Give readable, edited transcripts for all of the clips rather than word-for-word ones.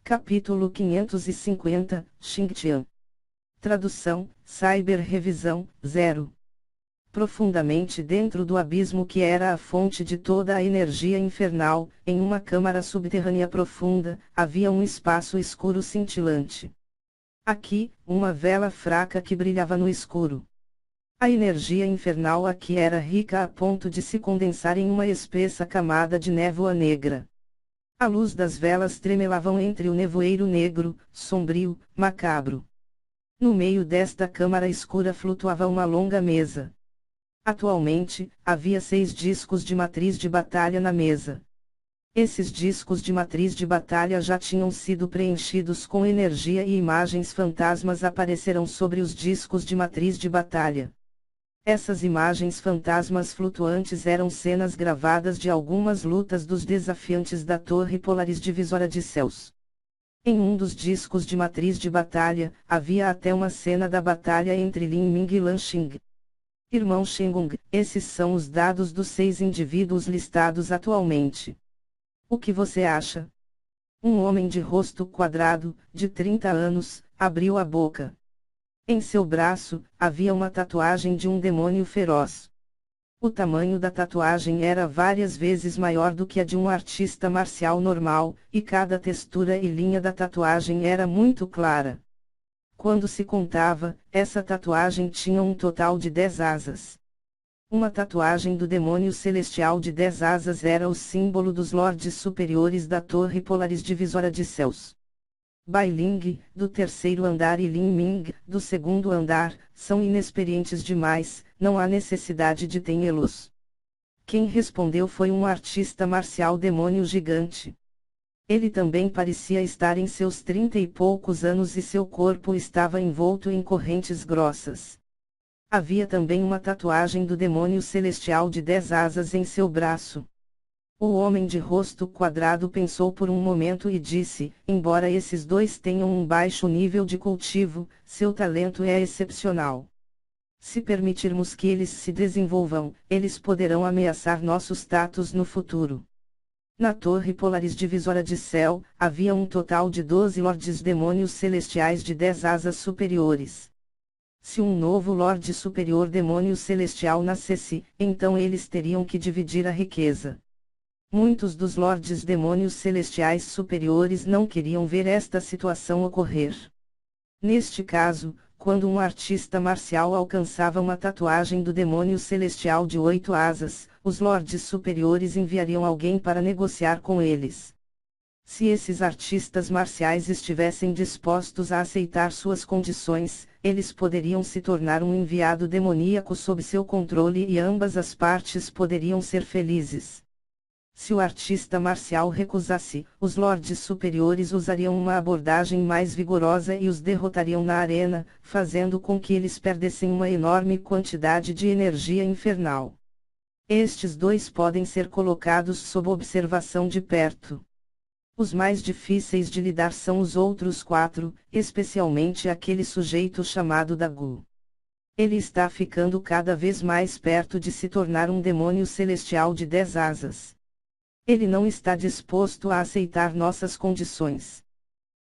Capítulo 550, Xingtian. Tradução, Cyber Revisão, 0. Profundamente dentro do abismo que era a fonte de toda a energia infernal, em uma câmara subterrânea profunda, havia um espaço escuro cintilante. Aqui, uma vela fraca que brilhava no escuro. A energia infernal aqui era rica a ponto de se condensar em uma espessa camada de névoa negra. A luz das velas tremelavam entre o nevoeiro negro, sombrio, macabro. No meio desta câmara escura flutuava uma longa mesa. Atualmente, havia 6 discos de matriz de batalha na mesa. Esses discos de matriz de batalha já tinham sido preenchidos com energia e imagens fantasmas apareceram sobre os discos de matriz de batalha. Essas imagens fantasmas flutuantes eram cenas gravadas de algumas lutas dos desafiantes da Torre Polaris Divisora de Céus. Em um dos discos de matriz de batalha, havia até uma cena da batalha entre Lin Ming e Lan Xing. Irmão Shengung, esses são os dados dos 6 indivíduos listados atualmente. O que você acha? Um homem de rosto quadrado, de 30 anos, abriu a boca. Em seu braço, havia uma tatuagem de um demônio feroz. O tamanho da tatuagem era várias vezes maior do que a de um artista marcial normal, e cada textura e linha da tatuagem era muito clara. Quando se contava, essa tatuagem tinha um total de 10 asas. Uma tatuagem do demônio celestial de 10 asas era o símbolo dos lordes superiores da Torre Polaris Divisora de Céus. Bai Ling, do 3º andar e Lin Ming, do 2º andar, são inexperientes demais, não há necessidade de tê-los. Quem respondeu foi um artista marcial demônio gigante. Ele também parecia estar em seus 30 e poucos anos e seu corpo estava envolto em correntes grossas. Havia também uma tatuagem do demônio celestial de 10 asas em seu braço. O homem de rosto quadrado pensou por um momento e disse, embora esses 2 tenham um baixo nível de cultivo, seu talento é excepcional. Se permitirmos que eles se desenvolvam, eles poderão ameaçar nosso status no futuro. Na Torre Polaris Divisora de Céu, havia um total de 12 lordes demônios celestiais de 10 asas superiores. Se um novo lorde superior demônio celestial nascesse, então eles teriam que dividir a riqueza. Muitos dos lordes demônios celestiais superiores não queriam ver esta situação ocorrer. Neste caso, quando um artista marcial alcançava uma tatuagem do demônio celestial de 8 asas, os lordes superiores enviariam alguém para negociar com eles. Se esses artistas marciais estivessem dispostos a aceitar suas condições, eles poderiam se tornar um enviado demoníaco sob seu controle e ambas as partes poderiam ser felizes. Se o artista marcial recusasse, os lordes superiores usariam uma abordagem mais vigorosa e os derrotariam na arena, fazendo com que eles perdessem uma enorme quantidade de energia infernal. Estes 2 podem ser colocados sob observação de perto. Os mais difíceis de lidar são os outros 4, especialmente aquele sujeito chamado Dagu. Ele está ficando cada vez mais perto de se tornar um demônio celestial de 10 asas. Ele não está disposto a aceitar nossas condições.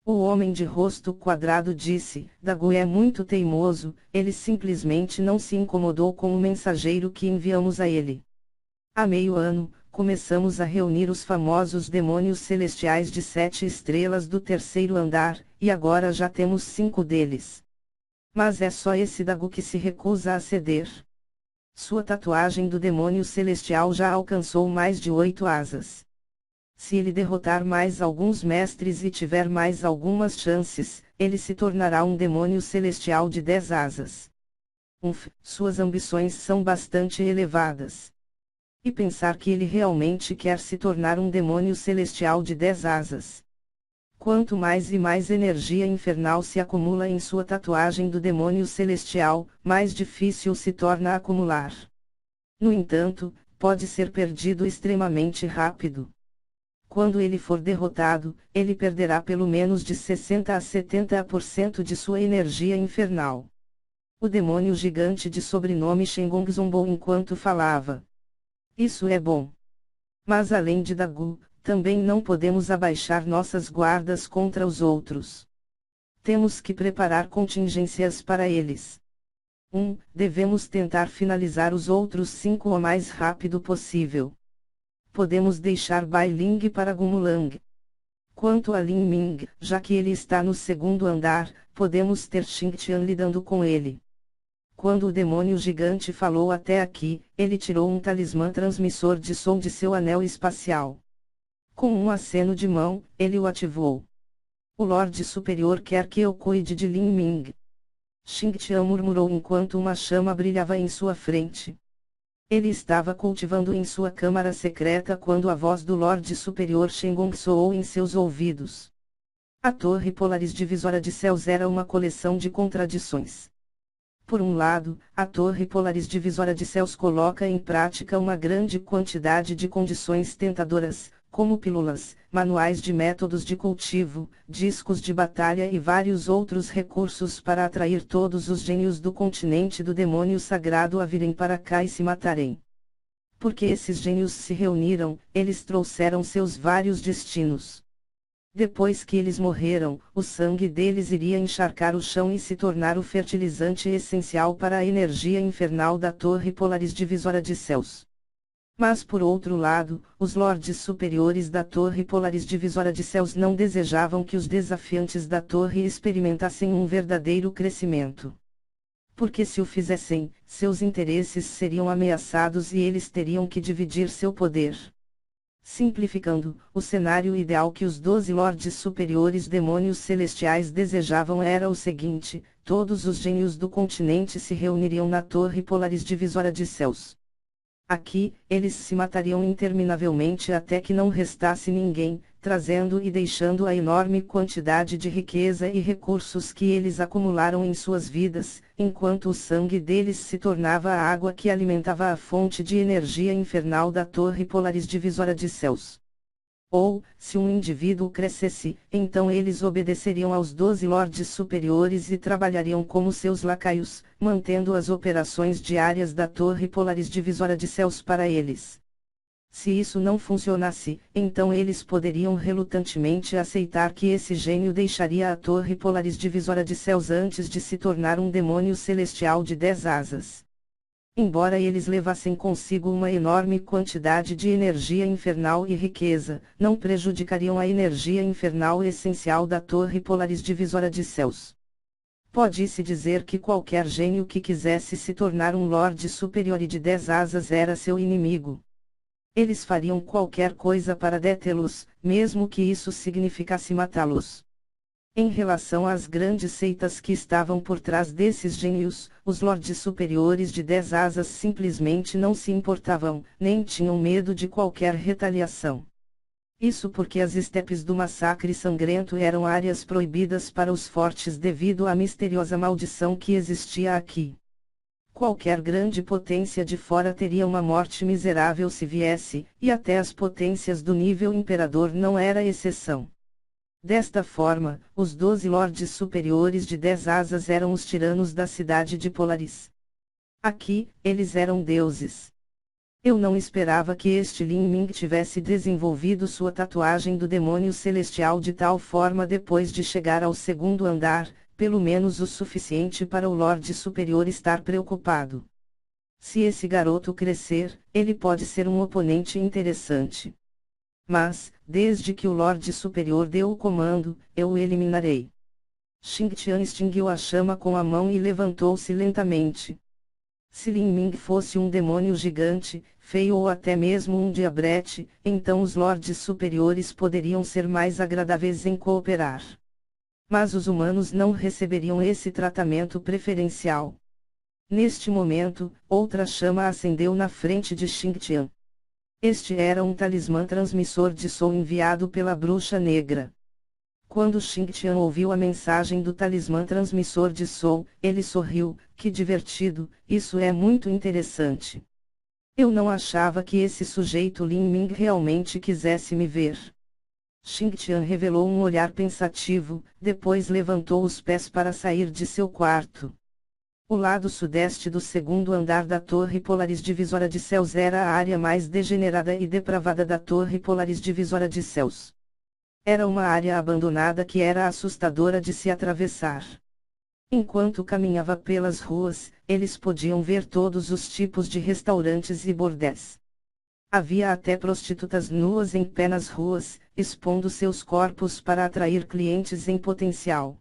O homem de rosto quadrado disse, Dagu é muito teimoso, ele simplesmente não se incomodou com o mensageiro que enviamos a ele. Há meio ano, começamos a reunir os famosos demônios celestiais de 7 estrelas do 3º andar, e agora já temos 5 deles. Mas é só esse Dagu que se recusa a ceder. Sua tatuagem do demônio celestial já alcançou mais de 8 asas. Se ele derrotar mais alguns mestres e tiver mais algumas chances, ele se tornará um demônio celestial de 10 asas. Suas ambições são bastante elevadas. E pensar que ele realmente quer se tornar um demônio celestial de 10 asas. Quanto mais e mais energia infernal se acumula em sua tatuagem do demônio celestial, mais difícil se torna acumular. No entanto, pode ser perdido extremamente rápido. Quando ele for derrotado, ele perderá pelo menos de 60 a 70% de sua energia infernal. O demônio gigante de sobrenome Shengung zombou enquanto falava. Isso é bom. Mas além de Dagu, também não podemos abaixar nossas guardas contra os outros. Temos que preparar contingências para eles. 1. Devemos tentar finalizar os outros 5 o mais rápido possível. Podemos deixar Bai Ling para Gumulang. Quanto a Lin Ming, já que ele está no segundo andar, podemos ter Xingtian lidando com ele. Quando o demônio gigante falou até aqui, ele tirou um talismã transmissor de som de seu anel espacial. Com um aceno de mão, ele o ativou. O Lorde Superior quer que eu cuide de Lin Ming. Xingtian murmurou enquanto uma chama brilhava em sua frente. Ele estava cultivando em sua câmara secreta quando a voz do Lorde Superior Shengong soou em seus ouvidos. A Torre Polaris Divisora de Céus era uma coleção de contradições. Por um lado, a Torre Polaris Divisora de Céus coloca em prática uma grande quantidade de condições tentadoras, como pílulas, manuais de métodos de cultivo, discos de batalha e vários outros recursos para atrair todos os gênios do continente do demônio sagrado a virem para cá e se matarem. Porque esses gênios se reuniram, eles trouxeram seus vários destinos. Depois que eles morreram, o sangue deles iria encharcar o chão e se tornar o fertilizante essencial para a energia infernal da Torre Polaris Divisora de Céus. Mas por outro lado, os lordes superiores da Torre Polaris Divisora de Céus não desejavam que os desafiantes da torre experimentassem um verdadeiro crescimento. Porque se o fizessem, seus interesses seriam ameaçados e eles teriam que dividir seu poder. Simplificando, o cenário ideal que os 12 lordes superiores demônios celestiais desejavam era o seguinte: todos os gênios do continente se reuniriam na Torre Polaris Divisora de Céus. Aqui, eles se matariam interminavelmente até que não restasse ninguém, trazendo e deixando a enorme quantidade de riqueza e recursos que eles acumularam em suas vidas, enquanto o sangue deles se tornava a água que alimentava a fonte de energia infernal da Torre Polaris Divisora de Céus. Ou, se um indivíduo crescesse, então eles obedeceriam aos 12 lordes superiores e trabalhariam como seus lacaios, mantendo as operações diárias da Torre Polaris Divisora de Céus para eles. Se isso não funcionasse, então eles poderiam relutantemente aceitar que esse gênio deixaria a Torre Polaris Divisora de Céus antes de se tornar um demônio celestial de 10 asas. Embora eles levassem consigo uma enorme quantidade de energia infernal e riqueza, não prejudicariam a energia infernal essencial da Torre Polaris Divisora de Céus. Pode-se dizer que qualquer gênio que quisesse se tornar um Lorde Superior e de 10 asas era seu inimigo. Eles fariam qualquer coisa para detê-los, mesmo que isso significasse matá-los. Em relação às grandes seitas que estavam por trás desses gênios, os lordes superiores de 10 asas simplesmente não se importavam, nem tinham medo de qualquer retaliação. Isso porque as estepes do massacre sangrento eram áreas proibidas para os fortes devido à misteriosa maldição que existia aqui. Qualquer grande potência de fora teria uma morte miserável se viesse, e até as potências do nível imperador não era exceção. Desta forma, os 12 lordes superiores de 10 asas eram os tiranos da cidade de Polaris. Aqui, eles eram deuses. Eu não esperava que este Lin Ming tivesse desenvolvido sua tatuagem do demônio celestial de tal forma depois de chegar ao segundo andar, pelo menos o suficiente para o Lorde Superior estar preocupado. Se esse garoto crescer, ele pode ser um oponente interessante. Mas, desde que o Lorde Superior deu o comando, eu o eliminarei. Xingtian extinguiu a chama com a mão e levantou-se lentamente. Se Lin Ming fosse um demônio gigante, feio ou até mesmo um diabrete, então os lordes superiores poderiam ser mais agradáveis em cooperar. Mas os humanos não receberiam esse tratamento preferencial. Neste momento, outra chama acendeu na frente de Xingtian. Este era um talismã transmissor de som enviado pela bruxa negra. Quando Xingtian ouviu a mensagem do talismã transmissor de som, ele sorriu: que divertido, isso é muito interessante. Eu não achava que esse sujeito Lin Ming realmente quisesse me ver. Xingtian revelou um olhar pensativo, depois levantou os pés para sair de seu quarto. O lado sudeste do segundo andar da Torre Polaris Divisora de Céus era a área mais degenerada e depravada da Torre Polaris Divisora de Céus. Era uma área abandonada que era assustadora de se atravessar. Enquanto caminhava pelas ruas, eles podiam ver todos os tipos de restaurantes e bordéis. Havia até prostitutas nuas em pé nas ruas, expondo seus corpos para atrair clientes em potencial.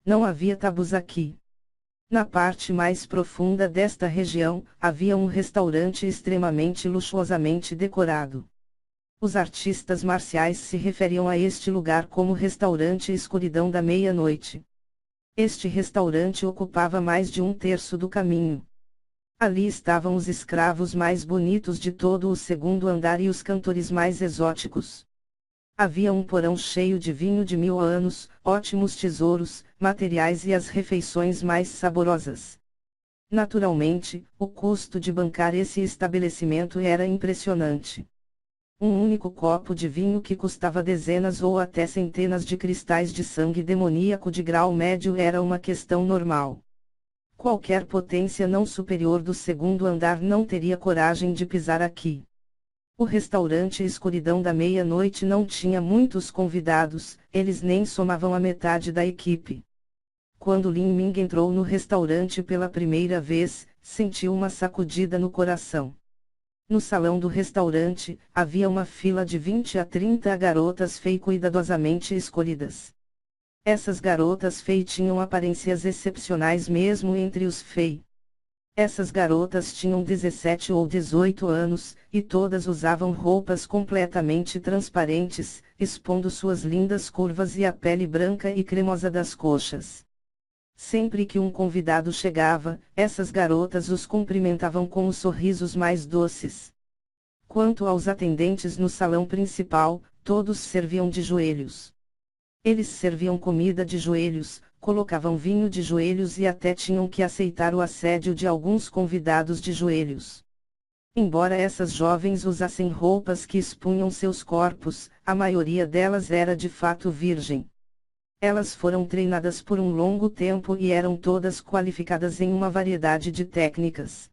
Não havia tabus aqui. Na parte mais profunda desta região, havia um restaurante extremamente luxuosamente decorado. Os artistas marciais se referiam a este lugar como Restaurante Escuridão da Meia-Noite. Este restaurante ocupava mais de um terço do caminho. Ali estavam os escravos mais bonitos de todo o segundo andar e os cantores mais exóticos. Havia um porão cheio de vinho de 1000 anos, ótimos tesouros, materiais e as refeições mais saborosas. Naturalmente, o custo de bancar esse estabelecimento era impressionante. Um único copo de vinho que custava dezenas ou até centenas de cristais de sangue demoníaco de grau médio era uma questão normal. Qualquer potência não superior do segundo andar não teria coragem de pisar aqui. O restaurante Escuridão da Meia-Noite não tinha muitos convidados, eles nem somavam a metade da equipe. Quando Lin Ming entrou no restaurante pela primeira vez, sentiu uma sacudida no coração. No salão do restaurante, havia uma fila de 20 a 30 garotas fei cuidadosamente escolhidas. Essas garotas fei tinham aparências excepcionais mesmo entre os fei. Essas garotas tinham 17 ou 18 anos, e todas usavam roupas completamente transparentes, expondo suas lindas curvas e a pele branca e cremosa das coxas. Sempre que um convidado chegava, essas garotas os cumprimentavam com os sorrisos mais doces. Quanto aos atendentes no salão principal, todos serviam de joelhos. Eles serviam comida de joelhos, colocavam vinho de joelhos e até tinham que aceitar o assédio de alguns convidados de joelhos. Embora essas jovens usassem roupas que expunham seus corpos, a maioria delas era de fato virgem. Elas foram treinadas por um longo tempo e eram todas qualificadas em uma variedade de técnicas.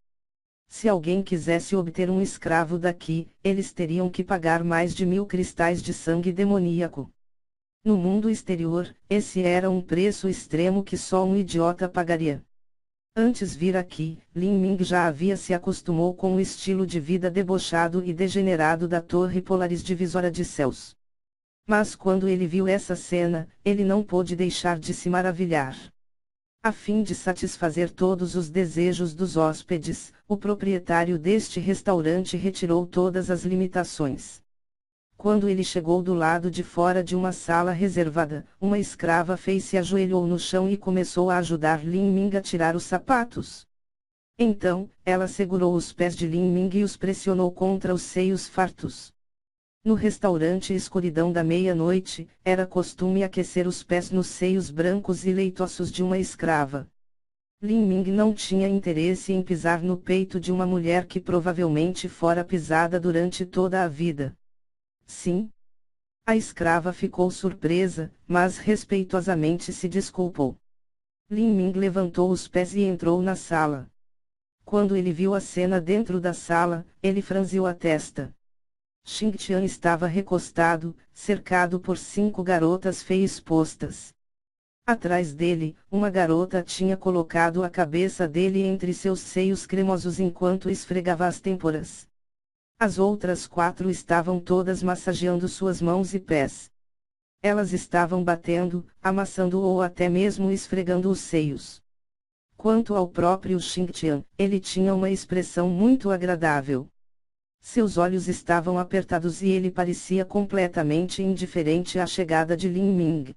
Se alguém quisesse obter um escravo daqui, eles teriam que pagar mais de 1000 cristais de sangue demoníaco. No mundo exterior, esse era um preço extremo que só um idiota pagaria. Antes vir aqui, Lin Ming já havia se acostumou com o estilo de vida debochado e degenerado da Torre Polaris Divisora de Céus. Mas quando ele viu essa cena, ele não pôde deixar de se maravilhar. A fim de satisfazer todos os desejos dos hóspedes, o proprietário deste restaurante retirou todas as limitações. Quando ele chegou do lado de fora de uma sala reservada, uma escrava se ajoelhou no chão e começou a ajudar Lin Ming a tirar os sapatos. Então, ela segurou os pés de Lin Ming e os pressionou contra os seios fartos. No restaurante Escuridão da Meia-Noite, era costume aquecer os pés nos seios brancos e leitosos de uma escrava. Lin Ming não tinha interesse em pisar no peito de uma mulher que provavelmente fora pisada durante toda a vida. Sim. A escrava ficou surpresa, mas respeitosamente se desculpou. Lin Ming levantou os pés e entrou na sala. Quando ele viu a cena dentro da sala, ele franziu a testa. Xing Tian estava recostado, cercado por 5 garotas feias expostas. Atrás dele, uma garota tinha colocado a cabeça dele entre seus seios cremosos enquanto esfregava as têmporas. As outras 4 estavam todas massageando suas mãos e pés. Elas estavam batendo, amassando ou até mesmo esfregando os seios. Quanto ao próprio Xing Tian, ele tinha uma expressão muito agradável. Seus olhos estavam apertados e ele parecia completamente indiferente à chegada de Lin Ming.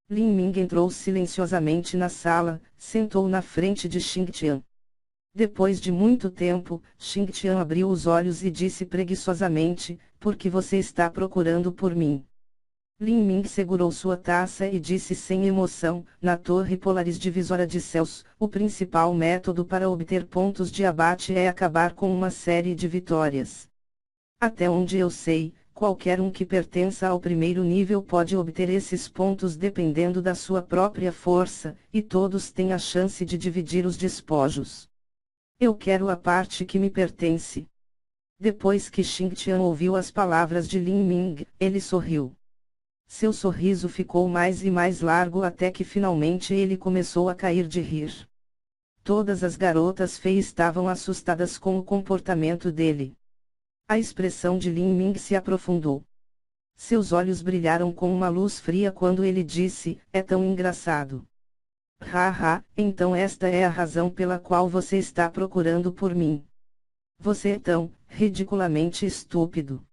Lin Ming entrou silenciosamente na sala, sentou na frente de Xing Tian. Depois de muito tempo, Xing Tian abriu os olhos e disse preguiçosamente: "Por que você está procurando por mim?" Lin Ming segurou sua taça e disse sem emoção: "Na Torre Polaris Divisora de Céus, o principal método para obter pontos de abate é acabar com uma série de vitórias. Até onde eu sei, Qualquer um que pertença ao primeiro nível pode obter esses pontos dependendo da sua própria força, e todos têm a chance de dividir os despojos. Eu quero a parte que me pertence. Depois que Xingtian ouviu as palavras de Lin Ming, ele sorriu. Seu sorriso ficou mais e mais largo até que finalmente ele começou a cair de rir. Todas as garotas feias estavam assustadas com o comportamento dele. A expressão de Lin Ming se aprofundou. Seus olhos brilharam com uma luz fria quando ele disse: "É tão engraçado." Haha, então esta é a razão pela qual você está procurando por mim. Você é tão ridiculamente estúpido.